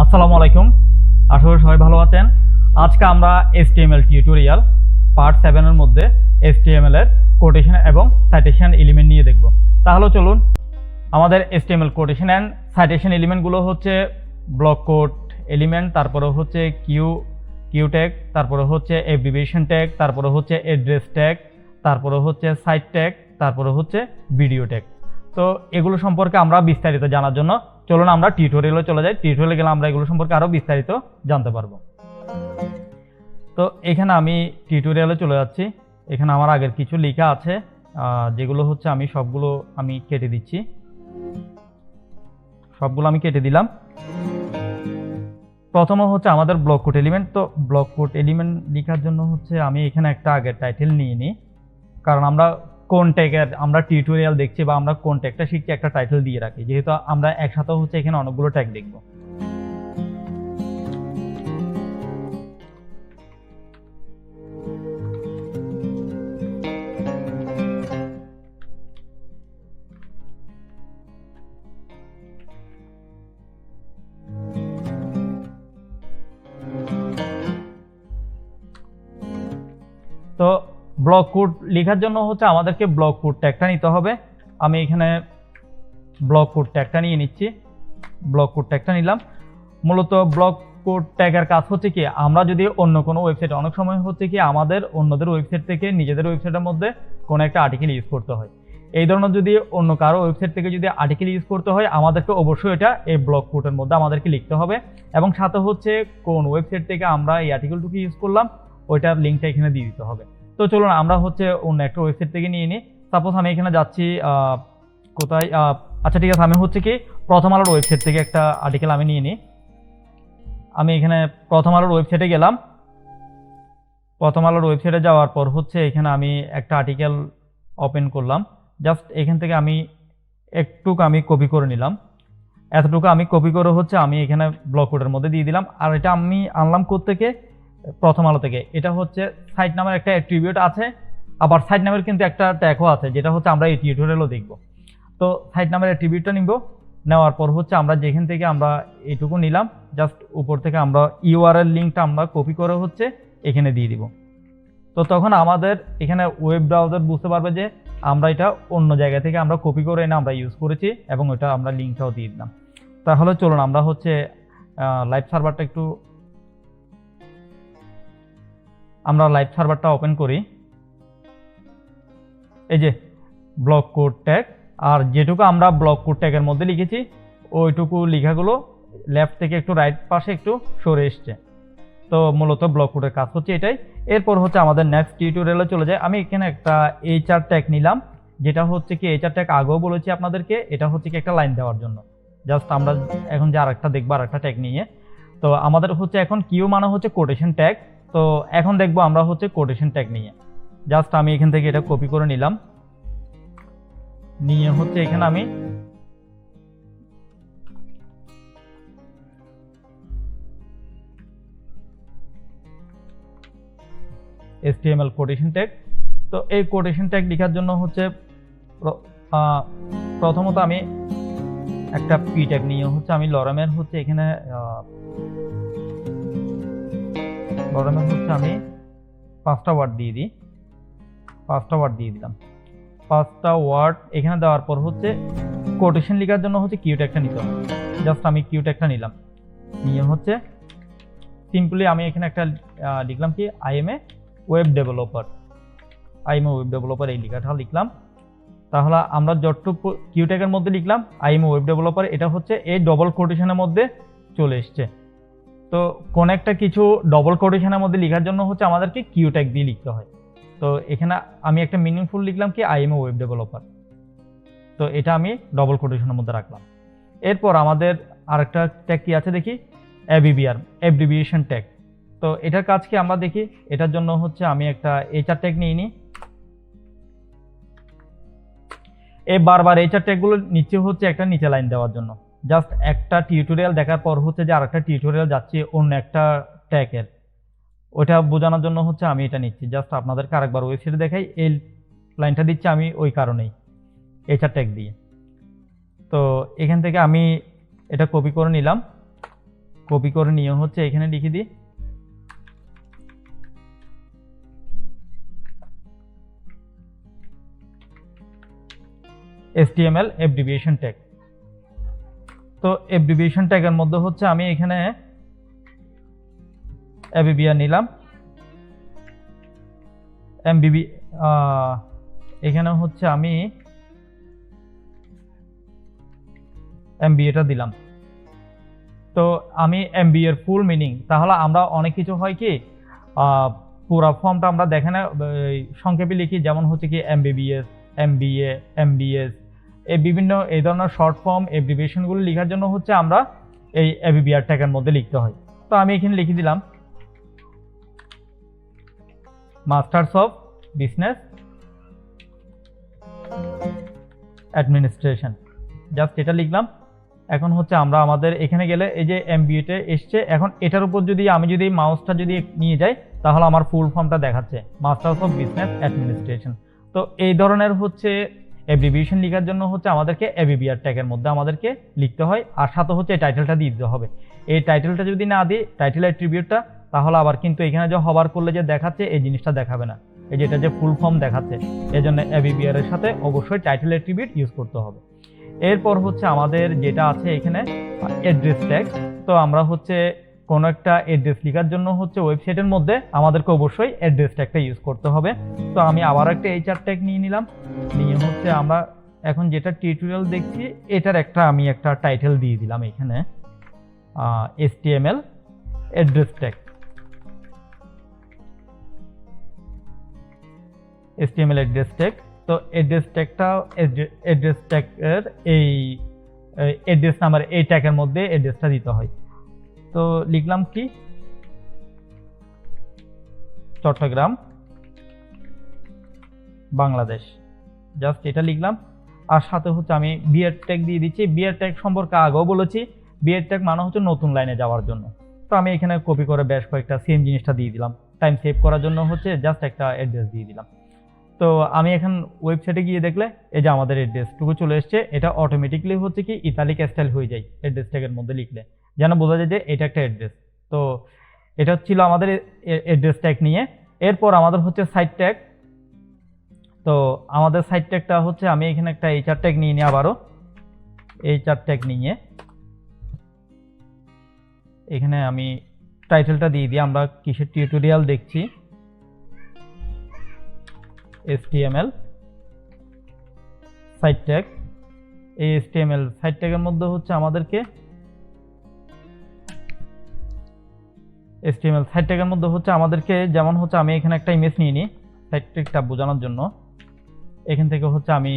আসসালামু আলাইকুম, আশা করি সবাই ভালো আছেন। আজকে আমরা HTML টিউটোরিয়াল পার্ট 7 এর মধ্যে HTML এর কোটেশন এবং সাইটেশন এলিমেন্ট নিয়ে দেখব। তাহলে চলুন, আমাদের HTML quotation and citation element গুলো হচ্ছে ব্লক কোড এলিমেন্ট, তারপরে হচ্ছে কিউ ট্যাগ, তারপরে হচ্ছে অ্যাব্রিভিয়েশন ট্যাগ, তারপরে হচ্ছে অ্যাড্রেস ট্যাগ, তারপরে হচ্ছে সাইট ট্যাগ, তারপরে হচ্ছে ভিডিও ট্যাগ। তো এগুলো সম্পর্কে আমরা বিস্তারিত জানার জন্য চলুন আমরা টিউটোরিয়ালে চলে যাই। টিউটোরিয়ালে গেলে আমরা এগুলো সম্পর্কে আরো বিস্তারিত জানতে পারবো। তো এখানে আমি টিউটোরিয়ালে চলে যাচ্ছি। এখানে আমার আগের কিছু লেখা আছে, যেগুলো হচ্ছে আমি সবগুলো কেটে দিচ্ছি। সবগুলো আমি কেটে দিলাম। প্রথমে হচ্ছে আমাদের ব্লক কোড এলিমেন্ট। তো ব্লক কোড এলিমেন্ট লেখার জন্য হচ্ছে আমি এখানে একটা আগের টাইটেল নিয়ে নিই, কারণ আমরা কোন ট্যাগের আমরা টিউটোরিয়াল দেখছি বা আমরা কোন ট্যাগটা শিখছি একটা টাইটেল দিয়ে রাখি, যেহেতু আমরা একসাথে হচ্ছে এখানে অনেকগুলো ট্যাগ দেখব। তো ব্লক কোড লেখার জন্য হচ্ছে আমাদেরকে ব্লক কোড ট্যাগটা নিতে হবে। আমি এখানে ব্লক কোড ট্যাগটা নিয়ে নিচ্ছি। ব্লক কোড ট্যাগটা নিলাম। মূলত ব্লক কোড ট্যাগের কাজ হচ্ছে কি, আমরা যদি অন্য কোনো ওয়েবসাইটে, অনেক সময় হচ্ছে কি আমাদের অন্যদের ওয়েবসাইট থেকে নিজেদের ওয়েবসাইটের মধ্যে কোনো একটা আর্টিকেল ইউজ করতে হয়। এই ধরনের যদি অন্য কারো ওয়েবসাইট থেকে যদি আর্টিকেল ইউজ করতে হয়, আমাদেরকে অবশ্যই এটা এই ব্লক কোডের মধ্যে আমাদেরকে লিখতে হবে, এবং সাথে হচ্ছে কোন ওয়েবসাইট থেকে আমরা এই আর্টিকেলটুকু ইউজ করলাম ওইটার লিঙ্কটা এখানে দিয়ে দিতে হবে। তো চলুন আমরা হচ্ছে অন্য একটা ওয়েবসাইট থেকে নিয়ে নিই। সাপোজ আমি এখানে যাচ্ছি কোথায়, আচ্ছা ঠিক আছে, আমি হচ্ছে কি প্রথম আলোর ওয়েবসাইট থেকে একটা আর্টিকেল আমি নিয়ে নিই। আমি এখানে প্রথম আলোর ওয়েবসাইটে গেলাম। প্রথম আলোর ওয়েবসাইটে যাওয়ার পর হচ্ছে এখানে আমি একটা আর্টিকেল ওপেন করলাম। জাস্ট এখান থেকে আমি একটুকু কপি করে নিলাম। এতটুকু আমি কপি করে হচ্ছে আমি এখানে ব্লক কোডের মধ্যে দিয়ে দিলাম। আর এটা আমি আনলাম কোত্থেকে? প্রথম আলো থেকে। এটা হচ্ছে সাইট নামের একটা অ্যাট্রিবিউট আছে, আবার সাইট নামের কিন্তু একটা ট্যাগও আছে, যেটা হচ্ছে আমরা এই টিউটোরিয়ালও দেখব। তো সাইট নামের অ্যাট্রিবিউটটা নিব। নেওয়ার পর হচ্ছে আমরা যেখান থেকে আমরা এইটুকু নিলাম, জাস্ট উপর থেকে আমরা ইউআরএল লিঙ্কটা আমরা কপি করে হচ্ছে এখানে দিয়ে দিব। তো তখন আমাদের এখানে ওয়েব ব্রাউজার বুঝতে পারবে যে আমরা এটা অন্য জায়গা থেকে আমরা কপি করে এনে আমরা ইউজ করেছি, এবং ওটা আমরা লিঙ্কটাও দিয়ে দিলাম। তাহলে চলুন আমরা হচ্ছে লাইভ সার্ভারটা ওপেন করি। এই যে ব্লক কোড ট্যাগ, আর যেটুকু আমরা ব্লক কোড ট্যাগের মধ্যে লিখেছি ওইটুকু লেখাগুলো লেফট থেকে একটু রাইট পাশে একটু সরে এসছে। তো মূলত ব্লক কোডের কাজ হচ্ছে এটাই। এরপর হচ্ছে আমাদের নেক্সট টিউটোরিয়ালে চলে যায়। আমি এখানে একটা HR ট্যাগ নিলাম, যেটা হচ্ছে কি HR ট্যাগ আগেও বলেছি আপনাদেরকে, এটা হচ্ছে কি একটা লাইন দেওয়ার জন্য। জাস্ট আমরা এখন যে আরেকটা দেখবো, আরেকটা ট্যাগ নিয়ে। তো আমাদের হচ্ছে এখন কিউ মানে হচ্ছে কোটেশন ট্যাগ। তো এখন দেখবো আমরা হচ্ছে কোটেশন ট্যাগ নিয়ে। জাস্ট আমি এখান থেকে এটা কপি করে নিলাম, নিয়ে হচ্ছে এখানে আমি HTML কোটেশন ট্যাগ। তো এই কোটেশন ট্যাগ লেখার জন্য হচ্ছে প্রথমত আমি একটা পি ট্যাগ নিয়ে হচ্ছে আমি লরামের হচ্ছে এখানে আমি 5টা ওয়ার্ড দিয়ে দিই। 5টা ওয়ার্ড দিয়ে দিলাম। 5টা ওয়ার্ড এখানে দেওয়ার পর হচ্ছে কোটেশন লেখার জন্য হচ্ছে কিউ ট্যাগটা নিতে হবে। জাস্ট আমি কিউ ট্যাগটা নিলাম, নিয়ে হচ্ছে সিম্পলি আমি এখানে একটা লিখলাম কি I M A web developer. এই লেখাটা লিখলাম। তাহলে আমরা যতটুকু কিউ ট্যাগের মধ্যে লিখলাম I M A web developer, এটা হচ্ছে এই ডবল কোটেশনের মধ্যে চলে এসছে। তো কোন একটা কিছু ডবল কোটেশনের মধ্যে লেখার জন্য হচ্ছে আমাদেরকে কিউ ট্যাগ দিয়ে লিখতে হয়। তো এখানে আমি একটা মিনিংফুল লিখলাম কি I M A web developer. তো এটা আমি ডবল কোটেশনের মধ্যে রাখলাম। এরপর আমাদের আরেকটা ট্যাগ কি আছে দেখি, অ্যাব্রিভিয়েশন ট্যাগ। তো এটার কাজ কি আমরা দেখি। এটার জন্য হচ্ছে আমি একটা HR ট্যাগ নিয়ে নিই। এই বারবার HR ট্যাগগুলো নিচে হচ্ছে একটা নিচে লাইন দেওয়ার জন্য। জাস্ট একটা টিউটোরিয়াল দেখার পর হচ্ছে যে আরেকটা টিউটোরিয়াল যাচ্ছে অন্য একটা ট্যাগের, ওইটা বোঝানোর জন্য হচ্ছে আমি এটা নিচ্ছি। জাস্ট আপনাদেরকে আরেকবার ওয়েবসাইটে দেখাই, এই লাইনটা দিচ্ছি আমি ওই কারণেই HR ট্যাগ দিয়ে। তো এখান থেকে আমি এটা কপি করে নিলাম, কপি করে নিয়ে হচ্ছে এখানে লিখে দিই HTML abbreviation tag। তো abbreviation tag এর মধ্যে হচ্ছে আমি এখানে abbreviation নিলাম, MBB এখানে হচ্ছে আমি MBA টা দিলাম। তো আমি MBA এর ফুল মিনিং, তাহলে আমরা অনেক কিছু হয় কি পুরো ফর্মটা আমরা দেখে না সংক্ষেপে লিখি, যেমন হচ্ছে কি MBBS, MBA, MBS, এই বিভিন্ন এই ধরনের শর্ট ফর্ম অ্যাব্রিভিয়েশনগুলো লেখার জন্য হচ্ছে আমরা এই ABBR ট্যাগের মধ্যে লিখতে হয়। তো আমি এখানে লিখে দিলাম masters of business administration, just এটা লিখলাম। এখন হচ্ছে আমরা আমাদের এখানে গেলে এই যে MBA তে এসছে, এখন এটার উপর যদি আমি যদি মাউসটা যদি নিয়ে যাই তাহলে আমার ফুল ফর্মটা দেখাচ্ছে মাস্টার্স অফ বিজনেস অ্যাডমিনিস্ট্রেশন। তো এই ধরনের হচ্ছে অ্যাব্রিভিয়েশন লেখার জন্য হচ্ছে আমাদেরকে ABBR ট্যাগের মধ্যে আমাদেরকে লিখতে হয়, আর সাথে হচ্ছে এই টাইটেলটা দিয়ে দিতে হবে। এই টাইটেলটা যদি না দিই, টাইটেল অ্যাট্রিবিউটটা, তাহলে আবার কিন্তু এখানে যে হভার করলে যে দেখাচ্ছে এই জিনিসটা দেখাবে না, এই যেটা যে ফুল ফর্ম দেখাচ্ছে। এজন্য ABBR এর সাথে অবশ্যই টাইটেল অ্যাট্রিবিউট ইউজ করতে হবে। এরপর হচ্ছে আমাদের যেটা আছে এখানে অ্যাড্রেস ট্যাগ। তো আমরা হচ্ছে কোনো একটা অ্যাড্রেস লেখার জন্য হচ্ছে ওয়েবসাইটের মধ্যে আমাদেরকে অবশ্যই অ্যাড্রেস ট্যাগটা ইউজ করতে হবে। তো আমি আবার একটা HR ট্যাগ নিয়ে নিলাম, নিয়ে হচ্ছে আমরা এখন যেটা টিউটোরিয়াল দেখছি এটার আমি একটা টাইটেল দিয়ে দিলাম এখানে HTML address tag. HTML address tag. তো অ্যাড্রেস ট্যাগের এই অ্যাড্রেস নাম্বার এই ট্যাগের মধ্যে অ্যাড্রেসটা দিতে হয়। তো লিখলাম কি চট্টগ্রাম বাংলাদেশ, জাস্ট এটা লিখলাম। আর সাথে হচ্ছে আমি BR ট্যাগ দিয়ে দিচ্ছি। BR ট্যাগ সম্পর্কে আগেও বলেছি, BR ট্যাগ মানে হচ্ছে নতুন লাইনে যাওয়ার জন্য। তো আমি এখানে কপি করে বেশ কয়েকটা সেম জিনিসটা দিয়ে দিলাম। টাইম সেভ করার জন্য হচ্ছে জাস্ট একটা অ্যাড্রেস দিয়ে দিলাম। তো আমি এখন ওয়েবসাইটে গিয়ে দেখলে এই যে আমাদের অ্যাড্রেসটুকু চলে এসছে, এটা অটোমেটিকলি হচ্ছে কি ইতালিক স্টাইল হয়ে যায় অ্যাড্রেস ট্যাগের মধ্যে লিখলে, যেন বোঝা যায় যে এটা একটা অ্যাড্রেস। তো এটা ছিল আমাদের অ্যাড্রেস ট্যাগ নিয়ে। এরপর আমাদের হচ্ছে সাইট ট্যাগ। তো আমাদের সাইট ট্যাগটা হচ্ছে আমি এখানে একটা HR ট্যাগ নিয়ে নিই, আবারও HR ট্যাগ নিয়ে এখানে আমি টাইটেলটা দিয়ে দিই আমরা কিসের টিউটোরিয়াল দেখছি, HTML সাইট ট্যাগ। এই HTML সাইট ট্যাগের মধ্যে হচ্ছে আমাদেরকে যেমন হচ্ছে আমি এখানে একটা ইমেজ নিয়ে নিই সাইট ট্যাগটা বোঝানোর জন্য। এখান থেকে হচ্ছে আমি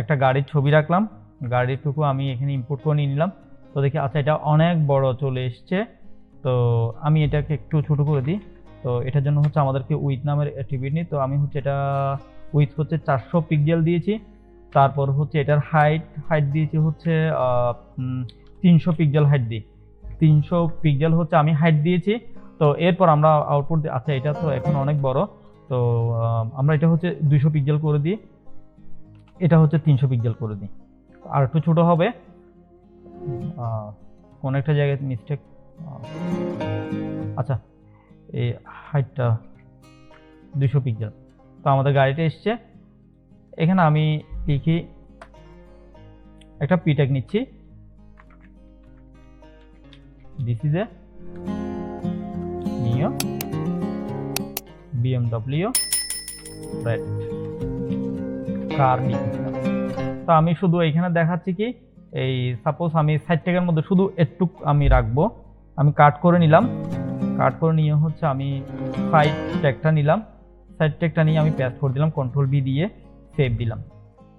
একটা গাড়ির ছবি রাখলাম, গাড়িটুকু আমি এখানে ইম্পোর্ট করে নিয়ে নিলাম। তো দেখি আচ্ছা এটা অনেক বড় চলে এসছে, তো আমি এটাকে একটু ছোট করে দিই। তো এটার জন্য হচ্ছে আমাদেরকে উইথ নামের অ্যাট্রিবিউট নিই। তো আমি হচ্ছে এটা উইথ হচ্ছে 400 পিক্সেল দিয়েছি। তারপর হচ্ছে এটার হাইট দিয়েছি হচ্ছে 300 পিক্সেল হাইট দিই, 300 পিক্সেল হচ্ছে আমি হাইট দিয়েছি। তো এরপর আমরা আউটপুট আচ্ছা এটা তো এখন অনেক বড়, তো আমরা এটা হচ্ছে 200 পিক্সেল করে দিই, এটা হচ্ছে 300 পিক্সেল করে দিই। আর একটু ছোট হবে, কোন একটা জায়গায় মিস্টেক। আচ্ছা এই হাইটটা 200 পিক্সেল। তো আমাদের গাড়িটা এসছে। এখানে আমি লিখি একটা P ট্যাগ নিচ্ছি, দিস ইজ এ নিও BMW রেড কার লিখলাম। তো আমি শুধু এখানে দেখাচ্ছি কি এই সাপোজ আমি সাইট ট্যাগের মধ্যে শুধু একটু আমি রাখবো, আমি কাট করে নিলাম। কাট করে নিয়ে হচ্ছে আমি সাইট ট্যাগটা নিলাম, সাইট ট্যাগটা নিয়ে আমি পেস্ট করে দিলাম, Ctrl+V দিয়ে সেভ দিলাম।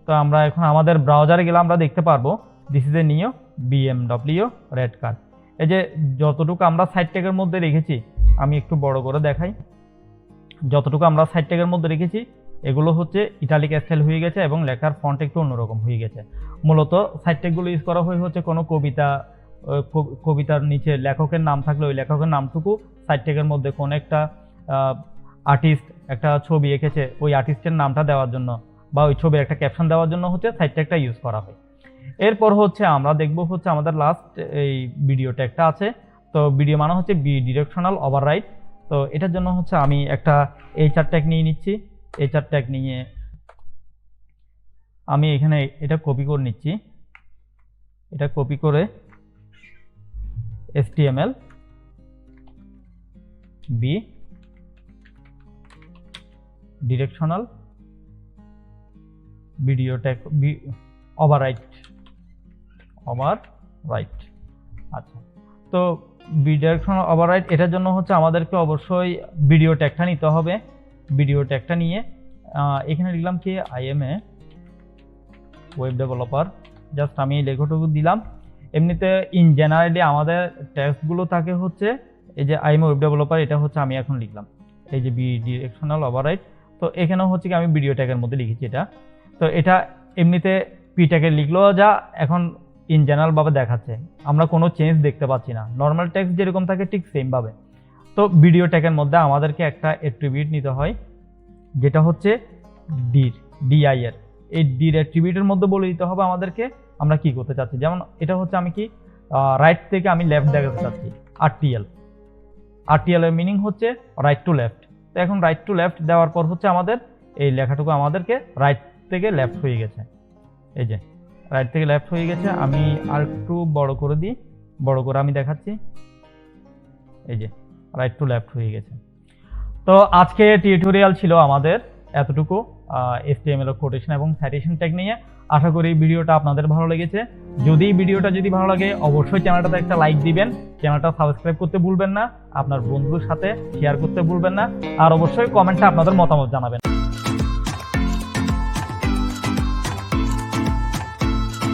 তো আমরা এখন আমাদের ব্রাউজারে গেলে আমরা দেখতে পারবো দিস ইজ এ নিও BMW রেড কার। এই যে যতটুকু আমরা সাইট ট্যাগের মধ্যে রেখেছি, আমি একটু বড় করে দেখাই, যতটুকু আমরা সাইট ট্যাগের মধ্যে রেখেছি এগুলো হচ্ছে ইটালিক স্টাইল হয়ে গেছে এবং লেখার ফন্ট একটু অন্যরকম হয়ে গেছে। মূলত সাইট ট্যাগগুলো ইউজ করা হচ্ছে কোনো কবিতার নিচে লেখকের নাম থাকলে ওই লেখকের নামটুকু সাইট ট্যাগের মধ্যে কোনো একটা আর্টিস্ট একটা ছবি এঁকেছে ওই আর্টিস্টের নামটা দেওয়ার জন্য বা ওই ছবির একটা ক্যাপশন দেওয়ার জন্য হচ্ছে সাইট ট্যাগটা ইউজ করা হয়। এরপর হচ্ছে আমরা দেখব হচ্ছে আমাদের লাস্ট এই ভিডিও ট্যাগটা আছে। তো ভিডিও মানে হচ্ছে ডিরেকশনাল ওভাররাইট। তো এটার জন্য হচ্ছে আমি একটা এইচআর ট্যাগ নিয়ে নিচ্ছি। এইচআর ট্যাগ নিয়ে আমি এখানে এটা কপি করে নিচ্ছি। এটা কপি করে HTML bidirectional video tag overwrite. আচ্ছা, তো ডিরেকশনাল ওভাররাইট এটার জন্য হচ্ছে আমাদেরকে অবশ্যই ভিডিও ট্যাগটা নিতে হবে। ভিডিও ট্যাগটা নিয়ে এখানে লিখলাম কি I M A web developer, just আমি এই লেখাটুকু দিলাম। এমনিতে ইন জেনারেলি আমাদের ট্যাগগুলো থাকে হচ্ছে এই যে I M A web developer, এটা হচ্ছে আমি এখন লিখলাম এই যে ডিরেকশনাল ওভাররাইট। তো এখানেও হচ্ছে কি আমি ভিডিও ট্যাগের মধ্যে লিখেছি এটা। তো এটা এমনিতে পি ট্যাগে লিখলেও যা এখন ইন জেনারেল ভাবে দেখাচ্ছে, আমরা কোনো চেঞ্জ দেখতে পাচ্ছি না। নর্মাল টেক্সট যেরকম থাকে ঠিক সেম ভাবে। তো ভিডিও ট্যাগের মধ্যে আমাদেরকে একটা অ্যাট্রিবিউট নিতে হয় যেটা হচ্ছে ডিআইয়ের। এই ডির অ্যাট্রিবিউটের মধ্যে বলে দিতে হবে আমাদেরকে আমরা কি করতে চাচ্ছি। যেমন এটা হচ্ছে আমি কি রাইট থেকে আমি লেফট দেখাতে চাচ্ছি, আরটিএল এর মিনিং হচ্ছে রাইট টু লেফট। তো এখন রাইট টু লেফট দেওয়ার পর হচ্ছে আমাদের এই লেখাটুকু আমাদেরকে রাইট থেকে লেফট হয়ে গেছে। এই যে রাইট থেকে লেফট হয়ে গেছে। আমি আর একটু বড় করে দিই, বড় করে আমি দেখাচ্ছি। এই যে রাইট টু লেফট হয়ে গেছে। তো আজকে টিউটোরিয়াল ছিল আমাদের এতটুকু HTML কোটেশন এবং সাইটেশন ট্যাগ নিয়ে। আশা করি ভিডিওটা আপনাদের ভালো লেগেছে। যদি ভিডিওটা ভালো লাগে অবশ্যই চ্যানেলটাতে একটা লাইক দিবেন, চ্যানেলটা সাবস্ক্রাইব করতে ভুলবেন না, আপনার বন্ধুদের সাথে শেয়ার করতে ভুলবেন না, আর অবশ্যই কমেন্টে আপনাদের মতামত জানাবেন।